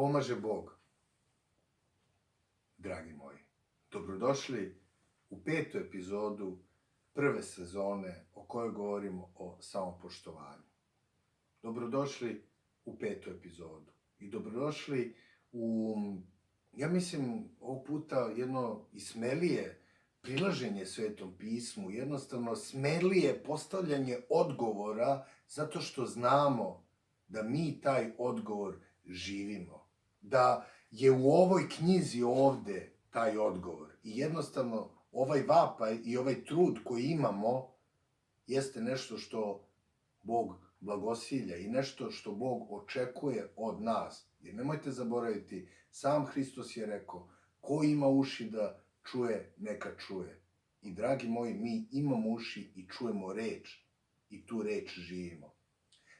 pomaže Bog. Dragi moji, dobrodošli u 5. epizodu prve sezone o kojoj govorimo o samopoštovanju. Dobrodošli u 5. epizodu i dobrodošli u, ja mislim, ovog puta jedno i smelije prilaženje Svetom pismu, jednostavno smelije postavljanje odgovora zato što znamo da mi taj odgovor živimo. Da je u ovoj knjizi ovde taj odgovor. I jednostavno ovaj vapaj i ovaj trud koji imamo jeste nešto što Bog blagosilja i nešto što Bog očekuje od nas. Jer nemojte zaboraviti, sam Hristos je rekao, ko ima uši da čuje, neka čuje. I dragi moji, mi imamo uši i čujemo reč i tu reč živimo.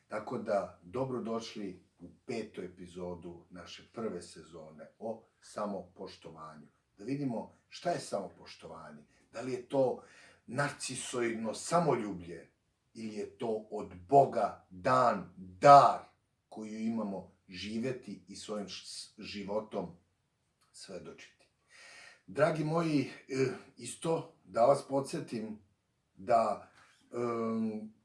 Tako da, dobrodošli u 5. epizodu naše prve sezone o samopoštovanju. Da vidimo šta je samopoštovanje. Da li je to narcisoidno samoljublje ili je to od Boga dan, dar koju imamo živjeti i svojim životom svedočiti. Dragi moji, isto da vas podsjetim da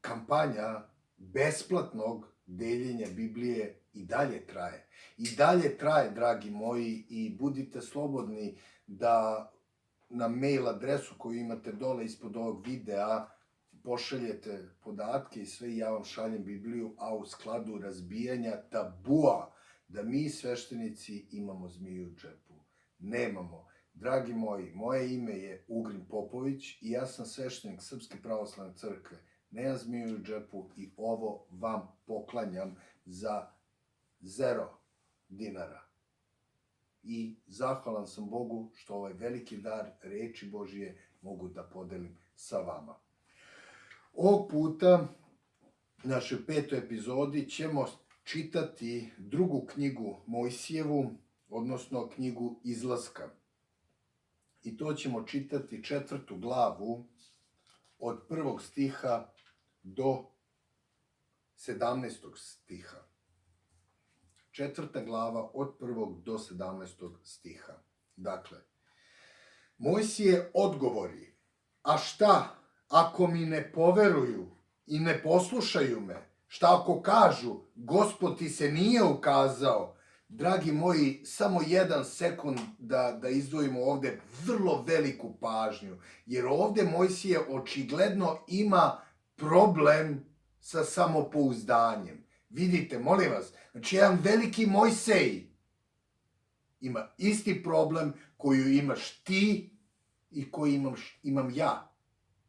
kampanja besplatnog deljenja Biblije i dalje traje. I dalje traje, dragi moji, i budite slobodni da na mail adresu koju imate dole ispod ovog videa pošaljete podatke i sve i ja vam šaljem Bibliju, a u skladu razbijanja tabua da mi sveštenici imamo zmiju u džepu. Nemamo. Dragi moji, moje ime je Ugrin Popović i ja sam sveštenik Srpske pravoslavne crkve. Nemam zmiju u džepu i ovo vam poklanjam za 0 dinara. I zahvalan sam Bogu što ovaj veliki dar reči Božije mogu da podelim sa vama. Ovog puta, našoj 5. epizodi, ćemo čitati drugu knjigu Mojsijevu, odnosno knjigu Izlaska. I to ćemo čitati 4. glavu od 1. stiha do 17. stiha. 4. glava od 1. do 17. stiha. Dakle, Mojsije odgovori, a šta ako mi ne poveruju i ne poslušaju me? Šta ako kažu, Gospod ti se nije ukazao? Dragi moji, samo 1 sekund da izdvojimo ovde vrlo veliku pažnju, jer ovde Mojsije očigledno ima problem sa samopouzdanjem. Vidite, molim vas, znači jedan veliki Mojsej ima isti problem koju imaš ti i koji imam ja.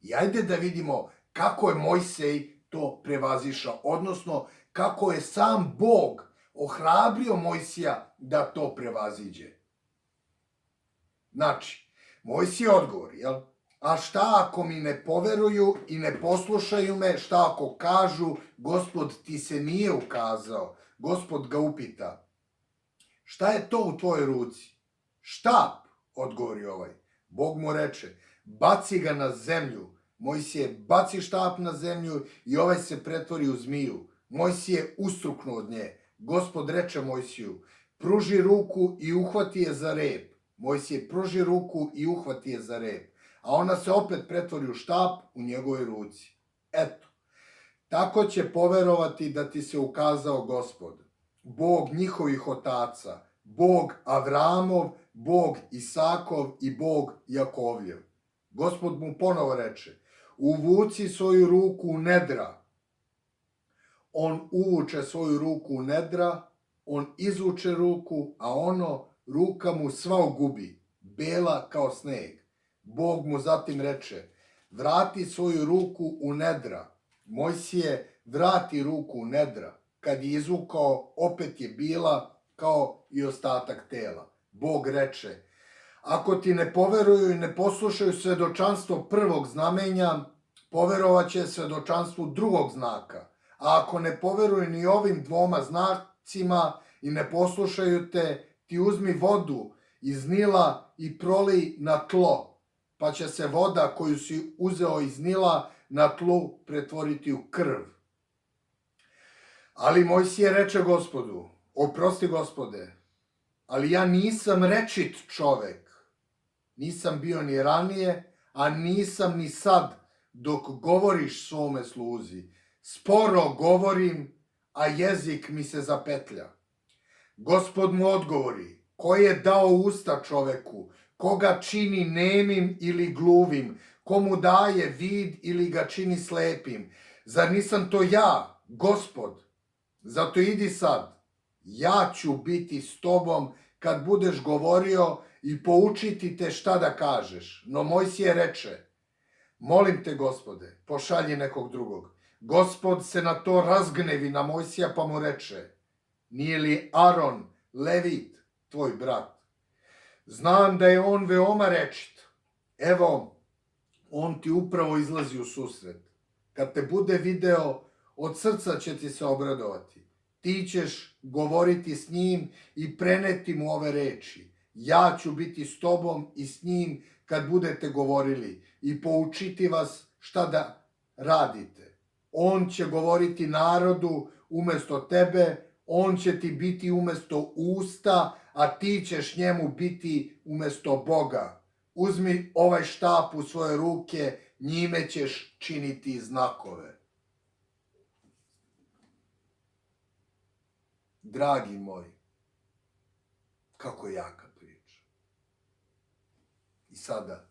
I ajde da vidimo kako je Mojsej to prevazišao, odnosno kako je sam Bog ohrabrio Mojsija da to prevaziđe. Znači, Mojsije odgovori, jel? A šta ako mi ne poveruju i ne poslušaju me, šta ako kažu, Gospod ti se nije ukazao? Gospod ga upita, šta je to u tvojoj ruci? Štap, odgovori ovaj. Bog mu reče, baci ga na zemlju. Mojsije baci štap na zemlju i ovaj se pretvori u zmiju. Mojsije ustruknu od nje. Gospod reče Mojsiju, pruži ruku i uhvati je za rep. Mojsije pruži ruku i uhvati je za rep. A ona se opet pretvori u štap u njegovoj ruci. Eto, tako će poverovati da ti se ukazao Gospod, Bog njihovih otaca, Bog Avramov, Bog Isakov i Bog Jakovljev. Gospod mu ponovo reče, uvuci svoju ruku u nedra. On uvuče svoju ruku u nedra, on izvuče ruku, a ruka mu sva ogubi, bela kao sneg. Bog mu zatim reče, vrati svoju ruku u nedra. Mojsije vrati ruku u nedra. Kad je izvukao, opet je bila kao i ostatak tela. Bog reče, ako ti ne poveruju i ne poslušaju svedočanstvo prvog znamenja, poverovaće svedočanstvu drugog znaka. A ako ne poveruju ni ovim 2 znacima i ne poslušaju te, ti uzmi vodu iz Nila i prolij na tlo, pa će se voda koju si uzeo iz Nila na tlu pretvoriti u krv. Ali Mojsije reče Gospodu, oprosti Gospode, ali ja nisam rečit čovek. Nisam bio ni ranije, a nisam ni sad dok govoriš svome sluzi. Sporo govorim, a jezik mi se zapetlja. Gospod mu odgovori, ko je dao usta čoveku, koga čini nemim ili gluvim, komu daje vid ili ga čini slepim. Zar nisam to ja, Gospod? Zato idi sad, ja ću biti s tobom kad budeš govorio i poučiti te šta da kažeš. No Mojsije reče, molim te, Gospode, pošalji nekog drugog. Gospod se na to razgnevi na Mojsija pa mu reče, nije li Aron, Levit, tvoj brat? Znam da je on veoma rečit. Evo, on ti upravo izlazi u susret. Kad te bude video, od srca će ti se obradovati. Ti ćeš govoriti s njim i preneti mu ove reči. Ja ću biti s tobom i s njim kad budete govorili i poučiti vas šta da radite. On će govoriti narodu umesto tebe, on će ti biti umesto usta, a ti ćeš njemu biti umesto Boga. Uzmi ovaj štap u svoje ruke, njime ćeš činiti znakove. Dragi moji, kako jaka priča. I sada,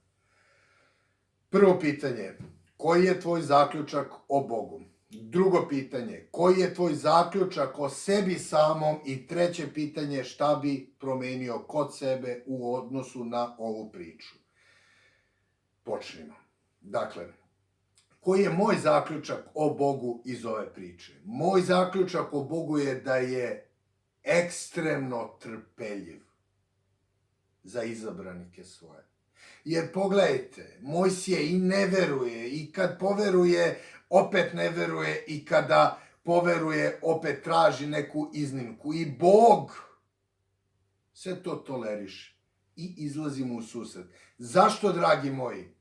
prvo pitanje, koji je tvoj zaključak o Bogu? Drugo pitanje, koji je tvoj zaključak o sebi samom? I treće pitanje, šta bi promenio kod sebe u odnosu na ovu priču? Počnimo. Dakle, koji je moj zaključak o Bogu iz ove priče? Moj zaključak o Bogu je da je ekstremno trpeljiv za izabranike svoje. Jer pogledajte, Mojsije i ne veruje, i kad poveruje, opet ne veruje, i kada poveruje, opet traži neku iznimku. I Bog sve to toleriše i izlazi mu u susret. Zašto, dragi moji?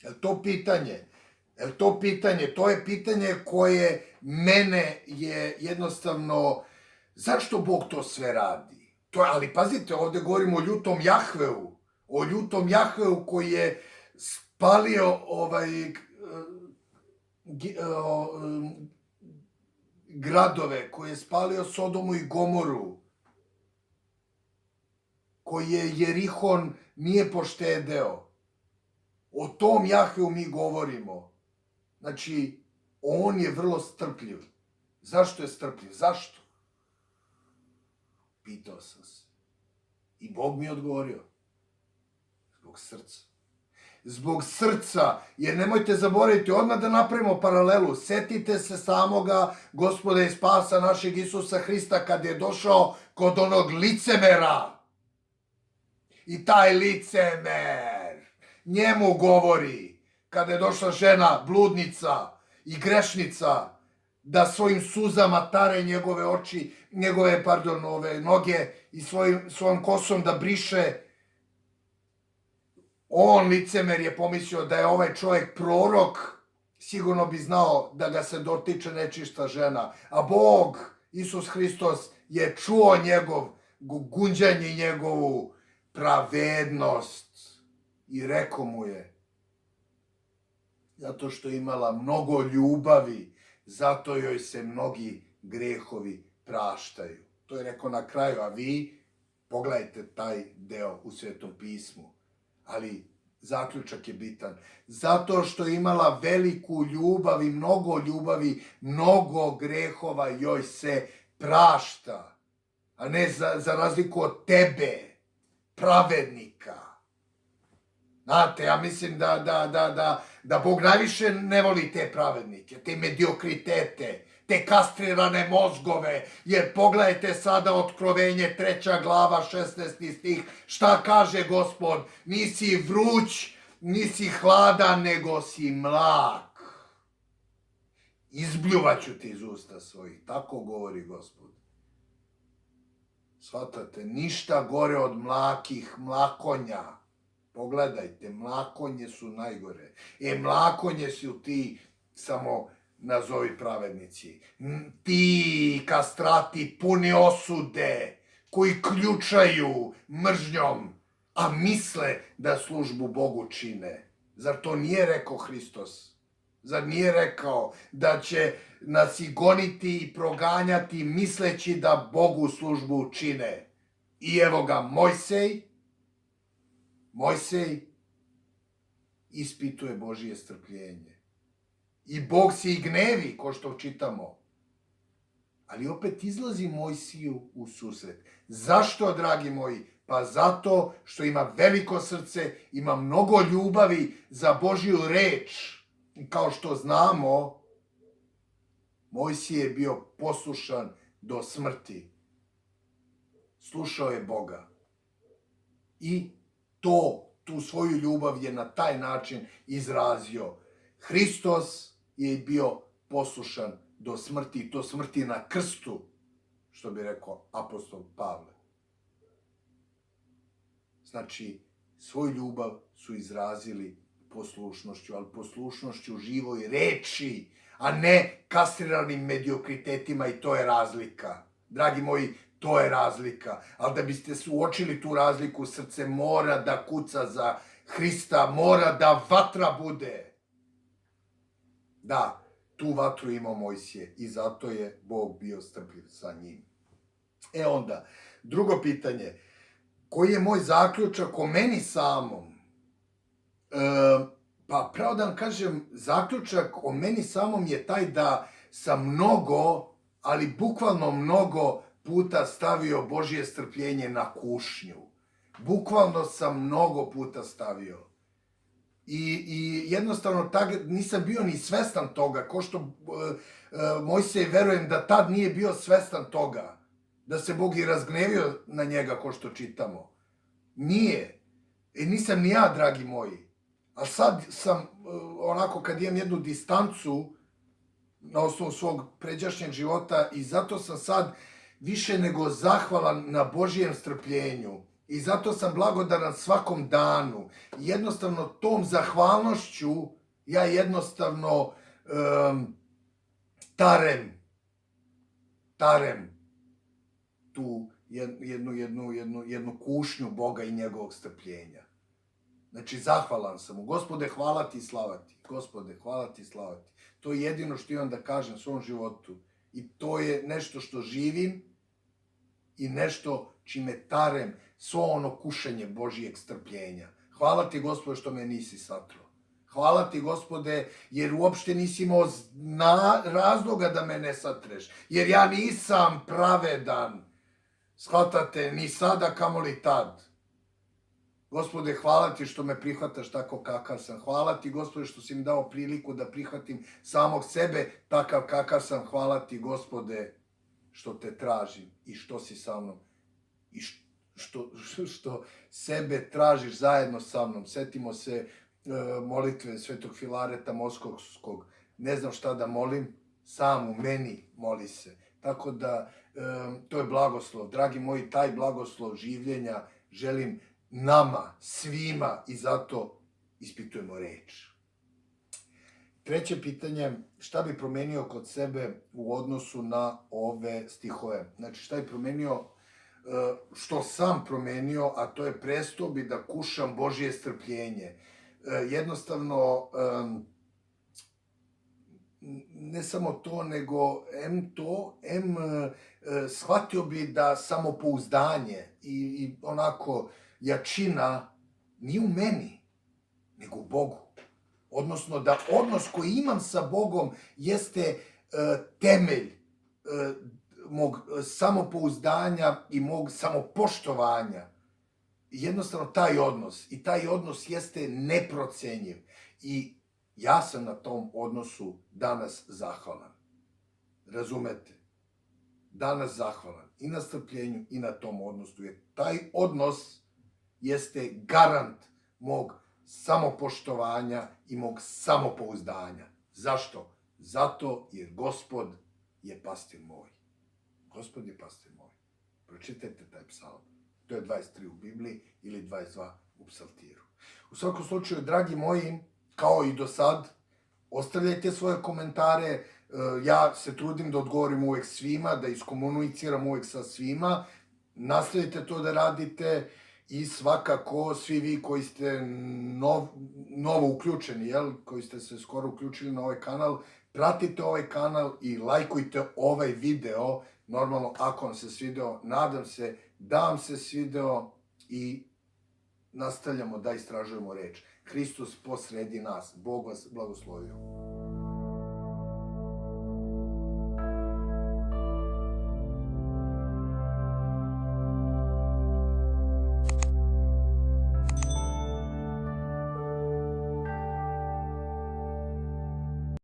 Je to pitanje? To je pitanje koje mene je jednostavno, zašto Bog to sve radi? Ali pazite, ovde govorimo o ljutom Jahveu, koji je spalio gradove, koji je spalio Sodomu i Gomoru, koji je Jerihon nije poštedeo. O tom Jahveu mi govorimo. Znači, on je vrlo strpljiv. Zašto je strpljiv? Zašto? Pitao sam se. I Bog mi je odgovorio. Zbog srca. Zbog srca, jer nemojte zaboraviti, odmah da napravimo paralelu. Setite se samoga Gospoda i spasa našeg Isusa Hrista kad je došao kod onog licemera. I taj licemer njemu govori, kada je došla žena, bludnica i grešnica, da svojim suzama tare njegove oči, ove noge i svojom kosom da briše. On, licemer, je pomislio da je ovaj čovjek prorok, sigurno bi znao da ga se dotiče nečista žena. A Bog, Isus Hristos, je čuo njegov gunđanje i njegovu pravednost i rekao mu je, zato što je imala mnogo ljubavi, zato joj se mnogi grehovi praštaju. To je rekao na kraju, a vi pogledajte taj deo u Svetom pismu. Ali zaključak je bitan. Zato što je imala veliku ljubav i mnogo grehova joj se prašta. A ne za razliku od tebe, pravednika. Znate, ja mislim da Bog najviše ne voli te pravednike, te mediokritete, te kastrirane mozgove, jer pogledajte sada Otkrovenje 3. glava 16. stih, šta kaže Gospod, nisi vruć, nisi hladan, nego si mlak. Izbljuvaću ti iz usta svojih, tako govori Gospod. Shvatate, ništa gore od mlakonja. Pogledajte, mlakonje su najgore. Mlakonje su ti, samo nazovi pravednici. Ti kastrati puni osude, koji ključaju mržnjom, a misle da službu Bogu čine. Zar to nije rekao Hristos? Zar nije rekao da će nas i goniti i proganjati misleći da Bogu službu čine? I evo ga Mojsej ispituje Božije strpljenje. I Bog se i gnevi, ko što čitamo. Ali opet izlazi Mojsiju u susret. Zašto, dragi moji? Pa zato što ima veliko srce, ima mnogo ljubavi za Božju reč. I kao što znamo, Mojsije je bio poslušan do smrti. Slušao je Boga. I tu svoju ljubav je na taj način izrazio. Hristos je bio poslušan do smrti, i to smrti na krstu, što bi rekao apostol Pavle. Znači, svoju ljubav su izrazili poslušnošću, ali poslušnošću živoj reči, a ne kastriranim mediokritetima, i to je razlika. Dragi moji, to je razlika. Ali da biste uočili tu razliku, srce mora da kuca za Hrista, mora da vatra bude. Da, tu vatru imao Mojsije i zato je Bog bio strpljiv sa njim. Onda, drugo pitanje. Koji je moj zaključak o meni samom? Pa pravo da vam kažem, zaključak o meni samom je taj da sam mnogo, ali bukvalno mnogo puta stavio Božje strpljenje na kušnju. Bukvalno sam mnogo puta stavio. I jednostavno nisam bio ni svestan toga, ko što Mojsej, verujem da tad nije bio svestan toga, da se Bog i razgnevio na njega, ko što čitamo. Nije. Nisam ni ja, dragi moji. A sad sam, onako, kad imam jednu distancu na osnovu svog pređašnjeg života, i zato sam sad više nego zahvalan na Božijem strpljenju. I zato sam blagodaran svakom danu. I jednostavno tom zahvalnošću ja jednostavno tarem tu jednu kušnju Boga i njegovog strpljenja. Znači, zahvalan sam mu. Gospode, hvala ti i slava ti. Gospode, hvala ti i slava ti. To je jedino što imam da kažem svom životu. I to je nešto što živim i nešto čime tarem svo ono kušenje Božijeg strpljenja. Hvala ti, Gospode, što me nisi satro. Hvala ti, Gospode, jer uopšte nisi imao razloga da me ne satreš. Jer ja nisam pravedan. Shvatate, ni sada, kamoli tad. Gospode, hvala ti što me prihvataš tako kakav sam. Hvala ti, Gospode, što si mi dao priliku da prihvatim samog sebe takav kakav sam. Hvala ti, Gospode, što te tražim i što si sa mnom. I što sebe tražiš zajedno sa mnom. Setimo se molitve Svetog Filareta Moskovskog. Ne znam šta da molim, sam u meni moli se. Tako da, to je blagoslov. Dragi moji, taj blagoslov življenja želim nama, svima, i zato ispitujemo reč. Treće pitanje, šta bi promenio kod sebe u odnosu na ove stihove? Znači, šta bi promenio, što sam promenio, a to je prestao bi da kušam Božje strpljenje. Jednostavno, ne samo to, nego shvatio bi da samopouzdanje i onako jačina nije u meni, nego u Bogu. Odnosno da odnos koji imam sa Bogom jeste temelj mog samopouzdanja i mog samopoštovanja. Jednostavno taj odnos jeste neprocenjiv. I ja sam na tom odnosu danas zahvalan. Razumete? Danas zahvalan i na strpljenju i na tom odnosu. Jer taj odnos jeste garant mog samopoštovanja i mog samopouzdanja. Zašto? Zato jer Gospod je pastir moj. Gospod je pastir moj. Pročitajte taj psalm. To je 23 u Bibliji ili 22 u Psaltiru. U svakom slučaju, dragi moji, kao i do sad, ostavljajte svoje komentare. Ja se trudim da odgovorim uvek svima, da iskomuniciram uvek sa svima. nastavite to da radite i svakako svi vi koji ste novo uključeni, jel? Koji ste se skoro uključili na ovaj kanal, pratite ovaj kanal i lajkujte ovaj video, normalno ako vam se svideo, nadam se da vam se svideo i nastavljamo da istražujemo reč. Hristos posredi nas, Bog vas blagoslovio.